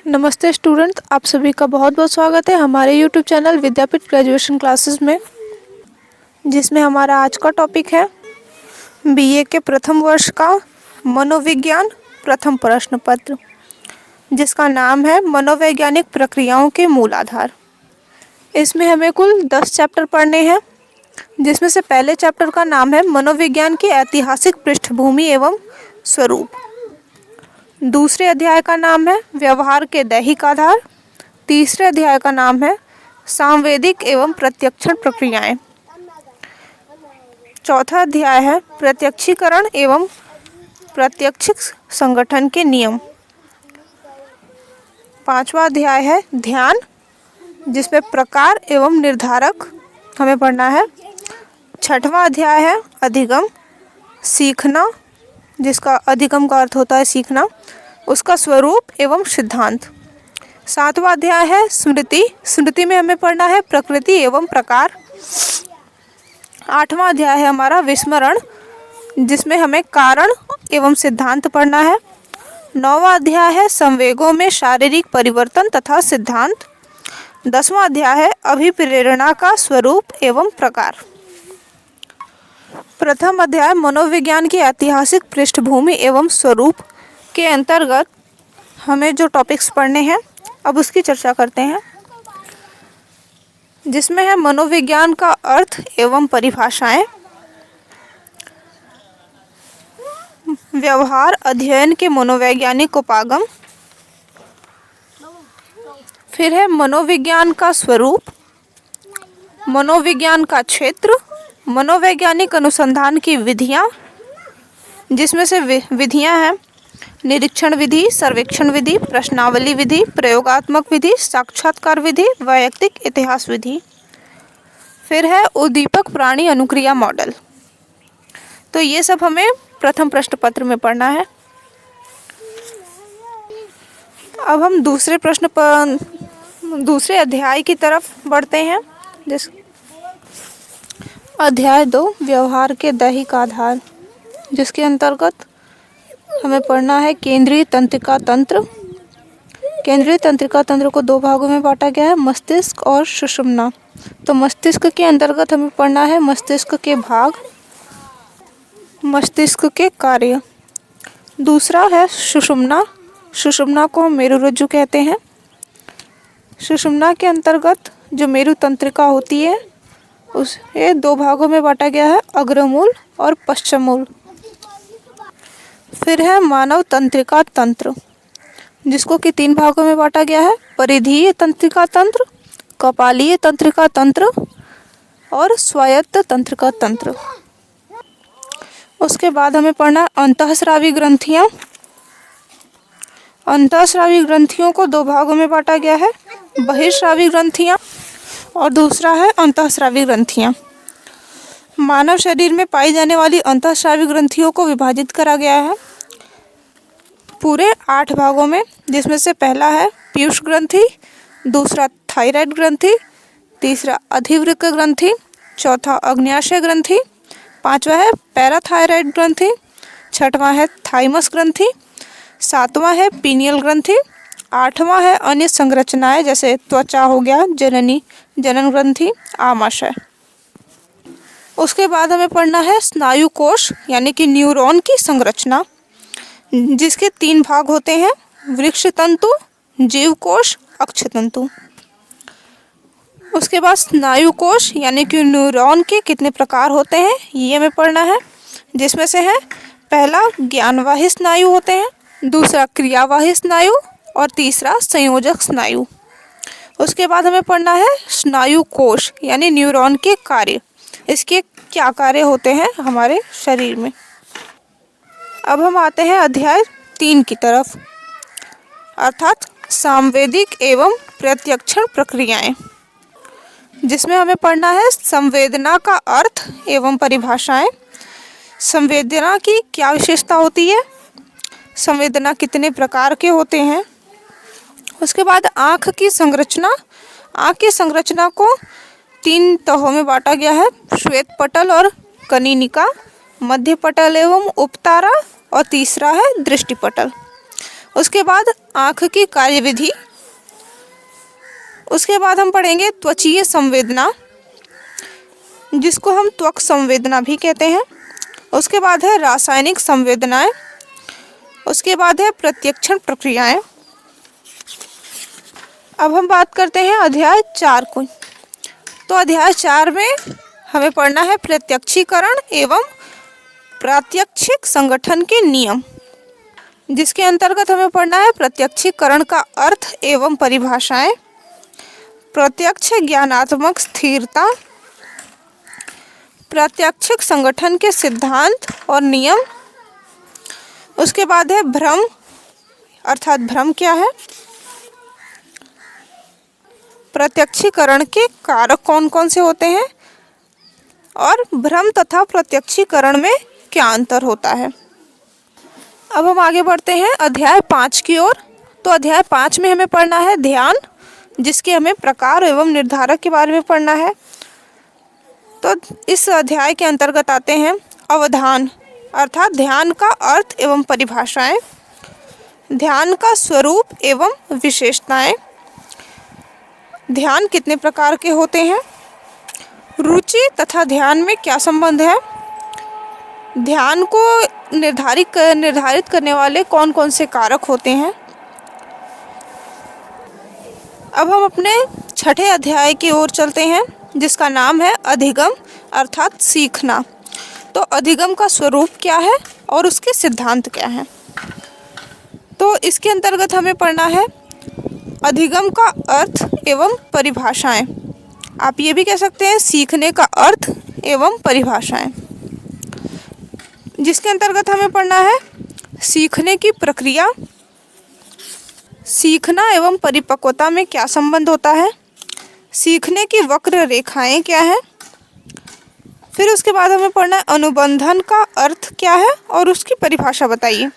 नमस्ते स्टूडेंट, आप सभी का बहुत बहुत स्वागत है हमारे यूट्यूब चैनल विद्यापीठ ग्रेजुएशन क्लासेस में, जिसमें हमारा आज का टॉपिक है बीए के प्रथम वर्ष का मनोविज्ञान प्रथम प्रश्न पत्र, जिसका नाम है मनोवैज्ञानिक प्रक्रियाओं के मूल आधार। इसमें हमें कुल 10 चैप्टर पढ़ने हैं, जिसमें से पहले चैप्टर का नाम है मनोविज्ञान की ऐतिहासिक पृष्ठभूमि एवं स्वरूप। दूसरे अध्याय का नाम है व्यवहार के दैहिक आधार। तीसरे अध्याय का नाम है सांवेदिक एवं प्रत्यक्षण प्रक्रियाएं। चौथा अध्याय है प्रत्यक्षीकरण एवं प्रत्यक्षिक संगठन के नियम। पांचवा अध्याय है ध्यान, जिसमें प्रकार एवं निर्धारक हमें पढ़ना है। छठवां अध्याय है अधिगम, सीखना, जिसका अधिगम का अर्थ होता है सीखना, उसका स्वरूप एवं सिद्धांत। सातवां अध्याय है स्मृति, स्मृति में हमें पढ़ना है प्रकृति एवं प्रकार। आठवां अध्याय है हमारा विस्मरण, जिसमें हमें कारण एवं सिद्धांत पढ़ना है। नौवां अध्याय है संवेगों में शारीरिक परिवर्तन तथा सिद्धांत। 10वां अध्याय है अभिप्रेरणा का स्वरूप एवं प्रकार। प्रथम अध्याय मनोविज्ञान की ऐतिहासिक पृष्ठभूमि एवं स्वरूप के अंतर्गत हमें जो टॉपिक्स पढ़ने हैं, अब उसकी चर्चा करते हैं, जिसमें है मनोविज्ञान का अर्थ एवं परिभाषाएं, व्यवहार अध्ययन के मनोवैज्ञानिक उपागम, फिर है मनोविज्ञान का स्वरूप, मनोविज्ञान का क्षेत्र, मनोवैज्ञानिक अनुसंधान की विधियां, जिसमें से विधियां हैं निरीक्षण विधि, सर्वेक्षण विधि, प्रश्नावली विधि, प्रयोगात्मक विधि, साक्षात्कार विधि, वैयक्तिक इतिहास विधि। फिर है उद्दीपक प्राणी अनुक्रिया मॉडल। तो ये सब हमें प्रथम प्रश्न पत्र में पढ़ना है। अब हम दूसरे अध्याय की तरफ बढ़ते हैं। अध्याय 2 व्यवहार के दैहिक आधार, जिसके अंतर्गत हमें पढ़ना है केंद्रीय तंत्रिका तंत्र। केंद्रीय तंत्रिका तंत्र को 2 भागों में बांटा गया है, मस्तिष्क और सुषुम्ना। तो मस्तिष्क के अंतर्गत हमें पढ़ना है मस्तिष्क के भाग, मस्तिष्क के कार्य। दूसरा है सुषुम्ना, सुषुम्ना को हम मेरुरज्जु कहते हैं। सुषुम्ना के अंतर्गत जो मेरु तंत्रिका होती है उसे 2 भागों में बांटा गया है, अग्रमूल और पश्चमूल। फिर है मानव तंत्रिका तंत्र, जिसको कि 3 भागों में बांटा गया है, परिधीय तंत्रिका तंत्र, कपालीय तंत्रिका तंत्र और स्वायत्त तंत्रिका तंत्र। उसके बाद हमें पढ़ना अंतःस्रावी ग्रंथियां। अंतःस्रावी ग्रंथियों को 2 भागों में बांटा गया है, बहिर्स्रावी ग्रंथियां और दूसरा है अंतःस्रावी ग्रंथियां। मानव शरीर में पाई जाने वाली अंतःस्रावी ग्रंथियों को विभाजित करा गया है पूरे 8 भागों में, जिसमें से पहला है पीयूष ग्रंथि, दूसरा थायराइड ग्रंथि, तीसरा अधिवृक्क ग्रंथि, चौथा अग्न्याशय ग्रंथि, 5वां है पैराथायराइड ग्रंथि, 6वां है थाइमस ग्रंथि, 7वां है पीनियल ग्रंथि, 8वां है अन्य संरचनाएं जैसे त्वचा हो गया, जननी जनन ग्रंथि, आमाशय। उसके बाद हमें पढ़ना है स्नायु कोश यानी कि न्यूरॉन की संरचना, जिसके 3 भाग होते हैं, वृक्ष तंतु, जीव कोश, अक्ष तंतु। उसके बाद स्नायु कोश यानी कि न्यूरॉन के कितने प्रकार होते हैं ये हमें पढ़ना है, जिसमें से है पहला ज्ञानवाही स्नायु होते हैं, दूसरा क्रियावाही स्नायु और तीसरा संयोजक स्नायु। उसके बाद हमें पढ़ना है स्नायु कोश यानी न्यूरॉन के कार्य, इसके क्या कार्य होते हैं हमारे शरीर में। अब हम आते हैं अध्याय 3 की तरफ, अर्थात सांवेदिक एवं प्रत्यक्षण प्रक्रियाएं, जिसमें हमें पढ़ना है संवेदना का अर्थ एवं परिभाषाएं, संवेदना की क्या विशेषता होती है, संवेदना कितने प्रकार के होते हैं। उसके बाद आँख की संरचना, आँख की संरचना को 3 तहों में बांटा गया है, श्वेत पटल और कनिनिका, मध्य पटल एवं उपतारा और तीसरा है दृष्टि पटल। उसके बाद आँख की कार्यविधि, उसके बाद हम पढ़ेंगे त्वचीय संवेदना, जिसको हम त्वक संवेदना भी कहते हैं। उसके बाद है रासायनिक संवेदनाएं, उसके बाद है प्रत्यक्षण प्रक्रियाएं। अब हम बात करते हैं अध्याय 4 को। तो अध्याय 4 में हमें पढ़ना है प्रत्यक्षीकरण एवं प्रात्यक्षिक संगठन के नियम, जिसके अंतर्गत हमें पढ़ना है प्रत्यक्षीकरण का अर्थ एवं परिभाषाएं, प्रत्यक्ष ज्ञानात्मक स्थिरता, प्रात्यक्षिक संगठन के सिद्धांत और नियम। उसके बाद है भ्रम, अर्थात भ्रम क्या है, प्रत्यक्षीकरण के कारक कौन कौन से होते हैं और भ्रम तथा प्रत्यक्षीकरण में क्या अंतर होता है। अब हम आगे बढ़ते हैं अध्याय 5 की ओर। तो अध्याय 5 में हमें पढ़ना है ध्यान, जिसके हमें प्रकार एवं निर्धारक के बारे में पढ़ना है। तो इस अध्याय के अंतर्गत आते हैं अवधान, अर्थात ध्यान का अर्थ एवं परिभाषाएं, ध्यान का स्वरूप एवं विशेषताएं, ध्यान कितने प्रकार के होते हैं, रुचि तथा ध्यान में क्या संबंध है, ध्यान को निर्धारित करने वाले कौन कौन से कारक होते हैं। अब हम अपने छठे अध्याय की ओर चलते हैं, जिसका नाम है अधिगम, अर्थात सीखना। तो अधिगम का स्वरूप क्या है और उसके सिद्धांत क्या हैं। तो इसके अंतर्गत हमें पढ़ना है अधिगम का अर्थ एवं परिभाषाएं। आप ये भी कह सकते हैं सीखने का अर्थ एवं परिभाषाएं, जिसके अंतर्गत हमें पढ़ना है सीखने की प्रक्रिया, सीखना एवं परिपक्वता में क्या संबंध होता है, सीखने की वक्र रेखाएं क्या है। फिर उसके बाद हमें पढ़ना है अनुबंधन का अर्थ क्या है और उसकी परिभाषा बताइए।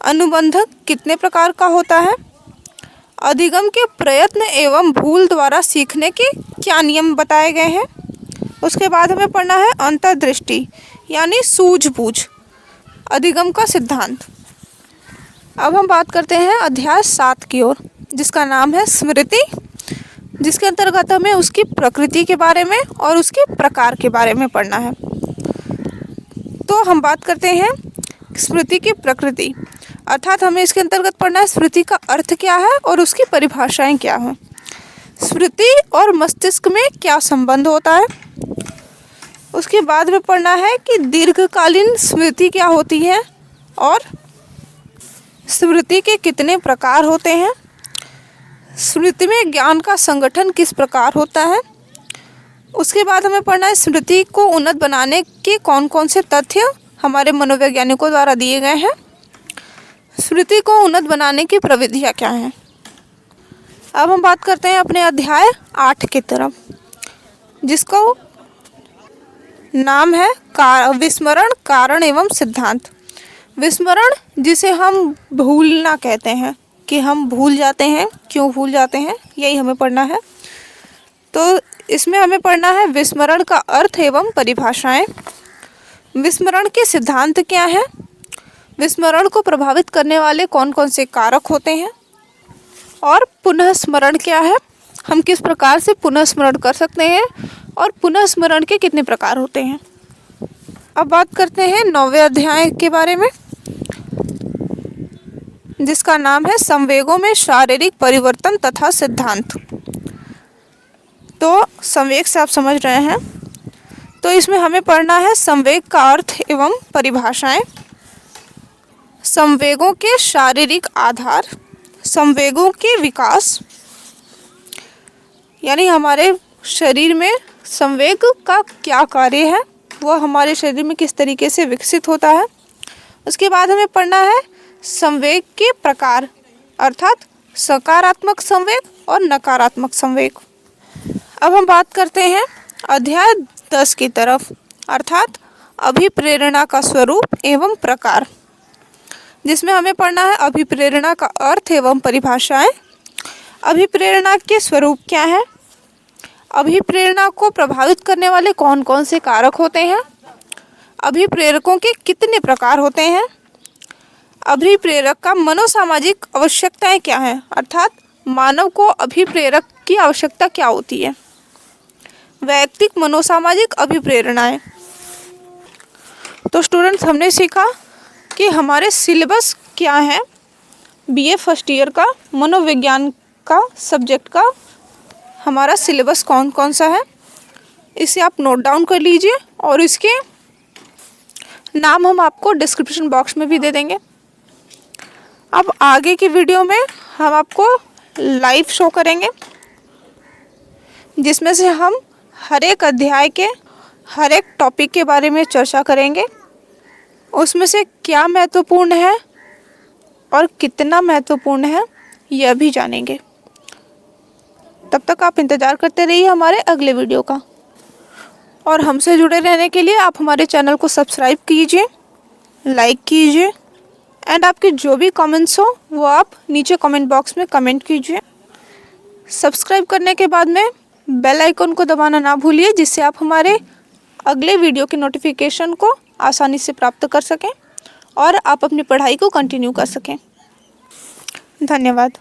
अनुबंधक कितने प्रकार का होता है, अधिगम के प्रयत्न एवं भूल द्वारा सीखने के क्या नियम बताए गए हैं। उसके बाद हमें पढ़ना है अंतर्दृष्टि, यानी सूझबूझ, अधिगम का सिद्धांत। अब हम बात करते हैं अध्याय 7 की ओर, जिसका नाम है स्मृति, जिसके अंतर्गत हमें उसकी प्रकृति के बारे में और उसके प्रकार के बारे में पढ़ना है। तो हम बात करते हैं स्मृति की प्रकृति, अर्थात हमें इसके अंतर्गत पढ़ना है स्मृति का अर्थ क्या है और उसकी परिभाषाएं क्या हैं, स्मृति और मस्तिष्क में क्या संबंध होता है। उसके बाद में पढ़ना है कि दीर्घकालीन स्मृति क्या होती है और स्मृति के कितने प्रकार होते हैं, स्मृति में ज्ञान का संगठन किस प्रकार होता है। उसके बाद हमें पढ़ना है स्मृति को उन्नत बनाने के कौन कौन से तथ्य हमारे मनोवैज्ञानिकों द्वारा दिए गए हैं, स्मृति को उन्नत बनाने की प्रविधियाँ क्या हैं। अब हम बात करते हैं अपने अध्याय 8 की तरफ, जिसको नाम है विस्मरण, कारण एवं सिद्धांत। विस्मरण, जिसे हम भूलना कहते हैं, कि हम भूल जाते हैं, क्यों भूल जाते हैं, यही हमें पढ़ना है। तो इसमें हमें पढ़ना है विस्मरण का अर्थ एवं परिभाषाएं, विस्मरण के सिद्धांत क्या है, विस्मरण को प्रभावित करने वाले कौन कौन से कारक होते हैं, और पुनः स्मरण क्या है, हम किस प्रकार से पुनः स्मरण कर सकते हैं और पुनः स्मरण के कितने प्रकार होते हैं। अब बात करते हैं 9वें अध्याय के बारे में, जिसका नाम है संवेगों में शारीरिक परिवर्तन तथा सिद्धांत। तो संवेग से आप समझ रहे हैं, तो इसमें हमें पढ़ना है संवेग का अर्थ एवं परिभाषाएं, संवेगों के शारीरिक आधार, संवेगों के विकास, यानी हमारे शरीर में संवेग का क्या कार्य है, वह हमारे शरीर में किस तरीके से विकसित होता है। उसके बाद हमें पढ़ना है संवेग के प्रकार, अर्थात सकारात्मक संवेग और नकारात्मक संवेग। अब हम बात करते हैं अध्याय 10 की तरफ, अर्थात अभिप्रेरणा का स्वरूप एवं प्रकार, जिसमें हमें पढ़ना है अभिप्रेरणा का अर्थ एवं परिभाषाएं, अभिप्रेरणा के स्वरूप क्या है, अभिप्रेरणा को प्रभावित करने वाले कौन कौन से कारक होते हैं, अभिप्रेरकों के कितने प्रकार होते हैं, अभिप्रेरक का मनोसामाजिक आवश्यकताएं क्या हैं, अर्थात मानव को अभिप्रेरक की आवश्यकता क्या होती है। वैयक्तिक मनोसामाजिक अभिप्रेरणाएं। तो स्टूडेंट्स, हमने सीखा कि हमारे सिलेबस क्या है। बीए फर्स्ट ईयर का मनोविज्ञान का सब्जेक्ट का हमारा सिलेबस कौन कौन सा है, इसे आप नोट डाउन कर लीजिए और इसके नाम हम आपको डिस्क्रिप्शन बॉक्स में भी दे देंगे। अब आगे की वीडियो में हम आपको लाइव शो करेंगे, जिसमें से हम हर एक अध्याय के हर एक टॉपिक के बारे में चर्चा करेंगे, उसमें से क्या महत्वपूर्ण है और कितना महत्वपूर्ण है यह भी जानेंगे। तब तक आप इंतज़ार करते रहिए हमारे अगले वीडियो का, और हमसे जुड़े रहने के लिए आप हमारे चैनल को सब्सक्राइब कीजिए, लाइक कीजिए, एंड आपके जो भी कमेंट्स हो वो आप नीचे कमेंट बॉक्स में कमेंट कीजिए। सब्सक्राइब करने के बाद में बेल आइकन को दबाना ना भूलिए, जिससे आप हमारे अगले वीडियो के नोटिफिकेशन को आसानी से प्राप्त कर सकें और आप अपनी पढ़ाई को कंटिन्यू कर सकें। धन्यवाद।